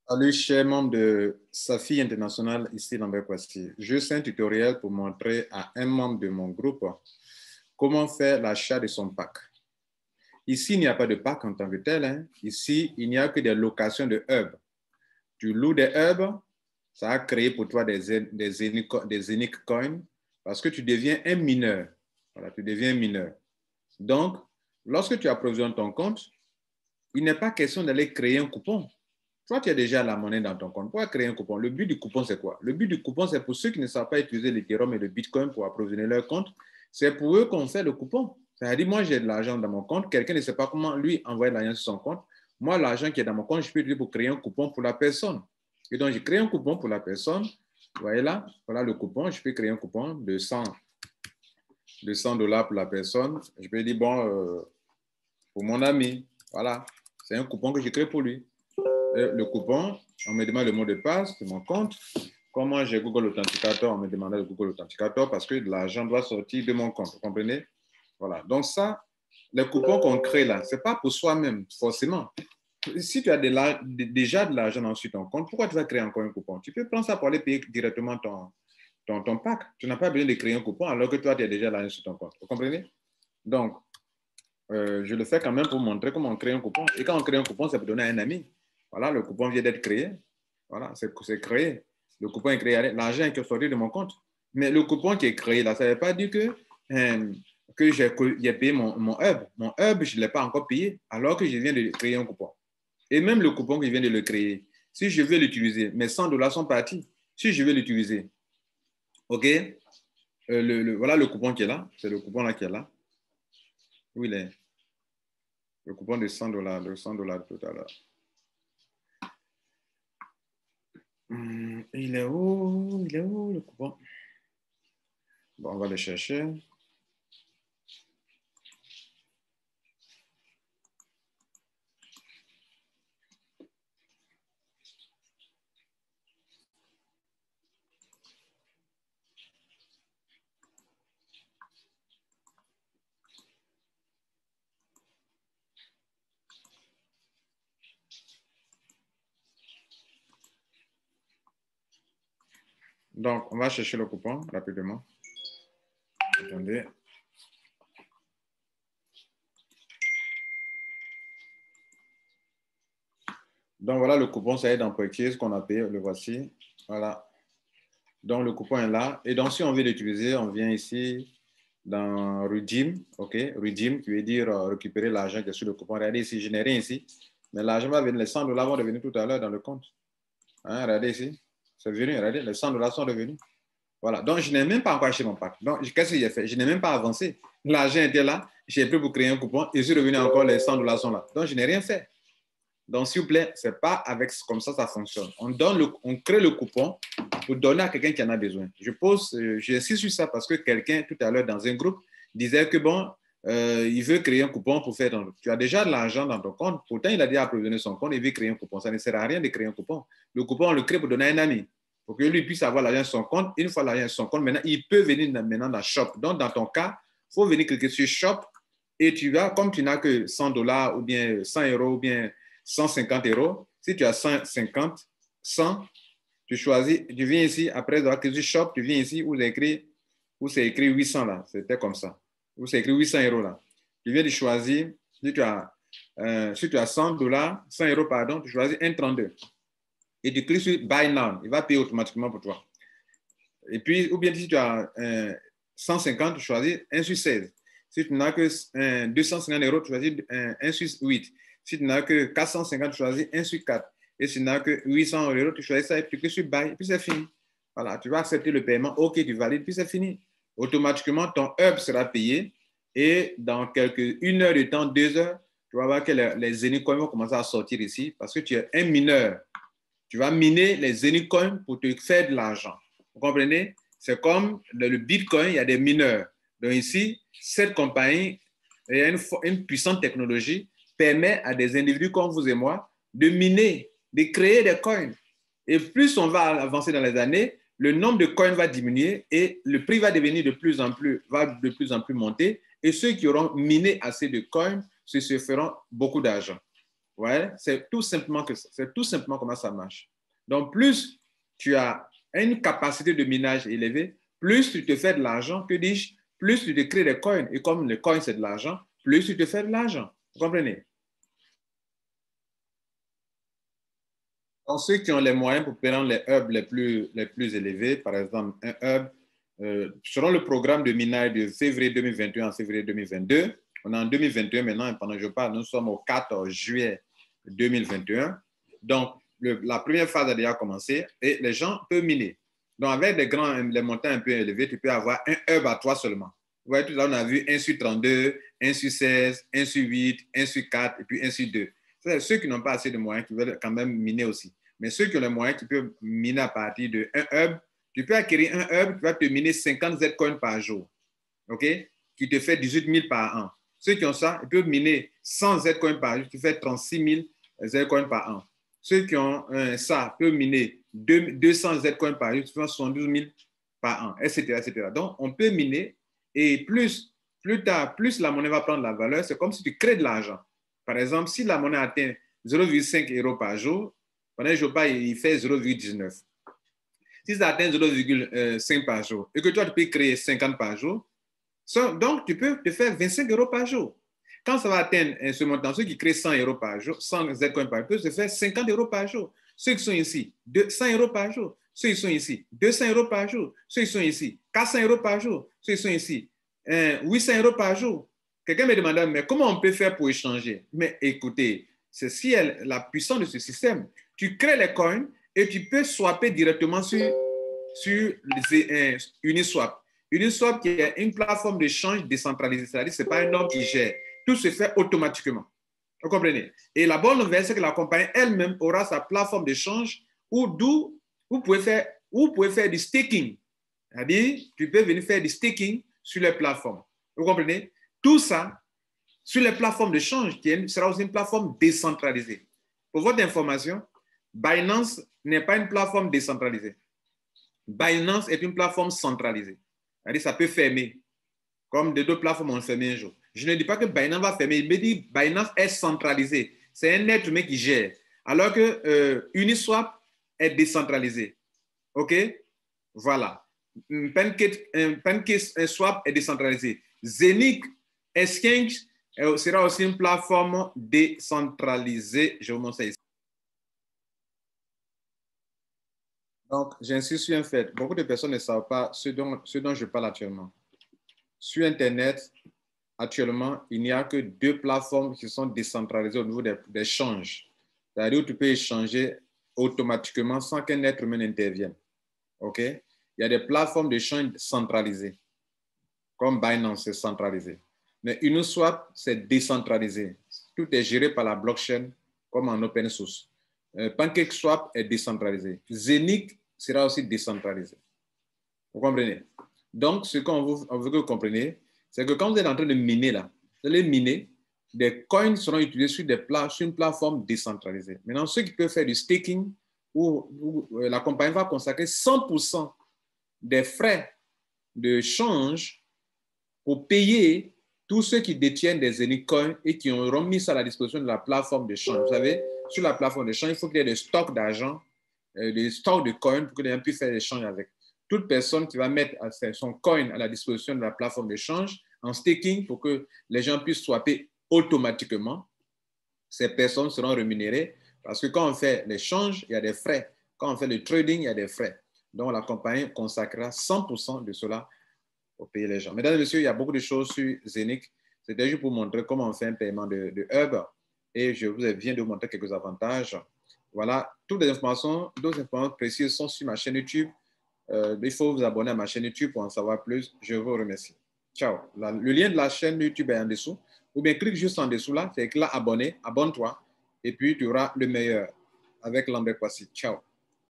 Salut, chers membres de Safi International, ici Lambert Kwasi. Je fais un tutoriel pour montrer à un membre de mon groupe comment faire l'achat de son pack. Ici, il n'y a pas de pack en tant que tel. Hein. Ici, il n'y a que des locations de hubs. Tu loues des hubs, ça a créé pour toi des unique coins parce que tu deviens un mineur. Voilà, tu deviens un mineur. Donc, lorsque tu approvisionnes ton compte, il n'est pas question d'aller créer un coupon. Toi, tu as déjà la monnaie dans ton compte. Pourquoi créer un coupon? Le but du coupon, c'est quoi? Le but du coupon, c'est pour ceux qui ne savent pas utiliser l'Ethereum et le Bitcoin pour approvisionner leur compte. C'est pour eux qu'on fait le coupon. C'est-à-dire, moi, j'ai de l'argent dans mon compte. Quelqu'un ne sait pas comment lui envoyer de l'argent sur son compte. Moi, l'argent qui est dans mon compte, je peux l'utiliser pour créer un coupon pour la personne. Et donc, je crée un coupon pour la personne. Vous voyez là, voilà le coupon. Je peux créer un coupon de 100 $ pour la personne. Je peux dire, bon, pour mon ami, voilà, c'est un coupon que je crée pour lui. Le coupon, on me demande le mot de passe de mon compte. Comment j'ai Google Authenticator, on me demande le Google Authenticator parce que l'argent doit sortir de mon compte. Vous comprenez? Voilà. Donc ça, les coupons qu'on crée là, ce n'est pas pour soi-même, forcément. Si tu as déjà de l'argent sur ton compte, pourquoi tu vas créer encore un coupon? Tu peux prendre ça pour aller payer directement ton pack. Tu n'as pas besoin de créer un coupon alors que toi, tu as déjà l'argent sur ton compte. Vous comprenez? Donc, je le fais quand même pour montrer comment on crée un coupon. Et quand on crée un coupon, c'est pour donner à un ami. Voilà, le coupon vient d'être créé. Voilà, c'est créé. Le coupon est créé. L'argent est sorti de mon compte. Mais le coupon qui est créé, là, ça ne veut pas dire que j'ai payé mon hub. Mon hub, je ne l'ai pas encore payé, alors que je viens de créer un coupon. Et même le coupon que je viens de le créer, si je veux l'utiliser, mes 100 $ sont partis. Si je veux l'utiliser, OK, voilà le coupon qui est là. C'est le coupon là qui est là. Où il est? Le coupon de 100 $, de 100 $ tout à l'heure. Il est où? Il est où le coupon? Bon, on va le chercher. Donc, on va chercher le coupon rapidement. Attendez. Donc, voilà le coupon, ça est dans Purchase qu'on a payé. Le voici. Voilà. Donc, le coupon est là. Et donc, si on veut l'utiliser, on vient ici dans Redeem. OK? Redeem, qui veut dire récupérer l'argent qui est sur le coupon. Regardez ici, je n'ai rien ici. Mais l'argent va venir. Les 100 $ vont revenir tout à l'heure dans le compte. Hein, regardez ici. C'est venu. Regardez, les 100 $ sont revenus. Voilà. Donc, je n'ai même pas encore acheté mon pack. Donc, qu'est-ce que j'ai fait? Je n'ai même pas avancé. L'argent était là. J'ai pris pour créer un coupon. Et je suis revenu encore, les 100 $ sont là. Donc, je n'ai rien fait. Donc, s'il vous plaît, ce n'est pas avec, comme ça fonctionne. On crée le coupon pour donner à quelqu'un qui en a besoin. J'insiste sur ça parce que quelqu'un, tout à l'heure, dans un groupe, disait que bon, il veut créer un coupon pour faire. Tu as déjà de l'argent dans ton compte. Pourtant, il a déjà approvisionné son compte. Il veut créer un coupon. Ça ne sert à rien de créer un coupon. Le coupon, on le crée pour donner à un ami. Pour que lui puisse avoir l'argent sur son compte. Une fois l'argent sur son compte, maintenant, il peut venir maintenant dans Shop. Donc, dans ton cas, il faut venir cliquer sur Shop et tu vas, comme tu n'as que 100 $ ou bien 100 € ou bien 150 €, si tu as 150, 100, tu choisis, tu viens ici, après avoir cliqué sur Shop, tu viens ici où c'est écrit 800 là, c'était comme ça, où c'est écrit 800 € là. Tu viens de choisir, si tu as 100 $, 100 € pardon, tu choisis 1,32 et tu cliques sur Buy Now, il va payer automatiquement pour toi. Et puis, ou bien si tu as 150, tu choisis 1 sur 16. Si tu n'as que 250 €, tu choisis 1 sur 8. Si tu n'as que 450, tu choisis 1 sur 4. Et si tu n'as que 800 €, tu choisis ça et tu cliques sur Buy, et puis c'est fini. Voilà, tu vas accepter le paiement, OK, tu valides, puis c'est fini. Automatiquement, ton hub sera payé et dans une heure de temps, 2 heures, tu vas voir que les Zenicoins vont commencer à sortir ici parce que tu es un mineur. Tu vas miner les Zenicoins pour te faire de l'argent. Vous comprenez? C'est comme le Bitcoin, il y a des mineurs. Donc ici, cette compagnie, il y a une puissante technologie, permet à des individus comme vous et moi de miner, de créer des coins. Et plus on va avancer dans les années, le nombre de coins va diminuer et le prix va devenir de plus en plus monter. Et ceux qui auront miné assez de coins se feront beaucoup d'argent. Ouais, c'est tout simplement que ça. C'est tout simplement comment ça marche. Donc, plus tu as une capacité de minage élevée, plus tu te fais de l'argent, que dis-je, plus tu te crées des coins. Et comme les coins, c'est de l'argent, plus tu te fais de l'argent. Vous comprenez? Donc, ceux qui ont les moyens pour prendre les hubs les plus élevés, par exemple, un hub, selon le programme de minage de février 2021 à février 2022, on est en 2021 maintenant, et pendant que je parle, nous sommes au 4 juillet 2021. Donc, la première phase a déjà commencé et les gens peuvent miner. Donc, avec les montants un peu élevés, tu peux avoir un hub à toi seulement. Vous voyez, tout là, on a vu 1 sur 32, 1 sur 16, 1 sur 8, 1 sur 4 et puis 1 sur 2. C'est ceux qui n'ont pas assez de moyens qui veulent quand même miner aussi. Mais ceux qui ont les moyens, qui peuvent miner à partir d'un hub, tu peux acquérir un hub qui va te miner 50 Zcoins par jour, OK? Qui te fait 18 000 par an. Ceux qui ont ça, ils peuvent miner 100 Zcoins par jour, qui fait 36 000 Zcoins par an. Ceux qui ont ça peuvent miner 200 Zcoins par jour, qui fait 72 000 par an, etc., etc. Donc, on peut miner et plus tard, plus la monnaie va prendre la valeur, c'est comme si tu crées de l'argent. Par exemple, si la monnaie atteint 0,5 € par jour, pendant un jour, il fait 0,19. Si ça atteint 0,5 par jour et que toi, tu peux créer 50 par jour, donc tu peux te faire 25 € par jour. Quand ça va atteindre ce montant, ceux qui créent 100 € par jour, 100 Zcoins par jour, peuvent se faire 50 € par jour. Ceux qui sont ici, 100 € par jour. Ceux qui sont ici, 200 € par jour. Ceux qui sont ici, 400 € par jour. Ceux qui sont ici, 800 € par jour. Quelqu'un me demandait, mais comment on peut faire pour échanger? Mais écoutez, c'est si la puissance de ce système. Tu crées les coins et tu peux swapper directement sur Uniswap. Uniswap qui est une plateforme d'échange décentralisée, c'est-à-dire que ce n'est pas un homme qui gère. Tout se fait automatiquement. Vous comprenez? Et la bonne nouvelle, c'est que la compagnie elle-même aura sa plateforme d'échange où vous pouvez faire du staking. C'est-à-dire, tu peux venir faire du staking sur les plateformes. Vous comprenez? Tout ça sur les plateformes d'échange, qui sera aussi une plateforme décentralisée. Pour votre information, Binance n'est pas une plateforme décentralisée. Binance est une plateforme centralisée. C'est-à-dire, ça peut fermer, comme d'autres plateformes ont fermé un jour. Je ne dis pas que Binance va fermer, il me dit Binance est centralisée. C'est un être humain qui gère. Alors que Uniswap est décentralisé. OK? Voilà. PancakeSwap est décentralisé. Zenith Exchange sera aussi une plateforme décentralisée. Je vous montre ça ici. Donc, j'insiste sur un fait. Beaucoup de personnes ne savent pas ce dont je parle actuellement. Sur Internet, actuellement, il n'y a que 2 plateformes qui sont décentralisées au niveau des échanges. C'est-à-dire où tu peux échanger automatiquement sans qu'un être humain n'intervienne. OK? Il y a des plateformes d'échange centralisées, comme Binance, c'est centralisé. Mais Uniswap, c'est décentralisé. Tout est géré par la blockchain, comme en open source. PancakeSwap est décentralisé. Zenith sera aussi décentralisé. Vous comprenez? Donc, ce qu'on veut que vous compreniez, c'est que quand vous êtes en train de miner là, vous allez miner, des coins seront utilisés sur une plateforme décentralisée. Maintenant, ceux qui peuvent faire du staking, où la compagnie va consacrer 100% des frais de change pour payer tous ceux qui détiennent des Zenith Coins et qui auront mis ça à la disposition de la plateforme de change. Vous savez, sur la plateforme de change, il faut qu'il y ait des stocks d'argent, des stocks de coins pour que les gens puissent faire des échanges avec. Toute personne qui va mettre son coin à la disposition de la plateforme d'échange en staking pour que les gens puissent swapper automatiquement, ces personnes seront rémunérées parce que quand on fait l'échange, il y a des frais. Quand on fait le trading, il y a des frais. Donc, la compagnie consacrera 100% de cela pour payer les gens. Mesdames et messieurs, il y a beaucoup de choses sur Zenith. C'était juste pour montrer comment on fait un paiement de hub et je vous viens de vous montrer quelques avantages. Voilà, toutes les informations, d'autres informations précises sont sur ma chaîne YouTube. Il faut vous abonner à ma chaîne YouTube pour en savoir plus. Je vous remercie. Ciao. Le lien de la chaîne YouTube est en dessous. Ou bien clique juste en dessous là, c'est écrit là, abonner, abonne-toi. Et puis tu auras le meilleur avec Lambert Kwasi. Ciao.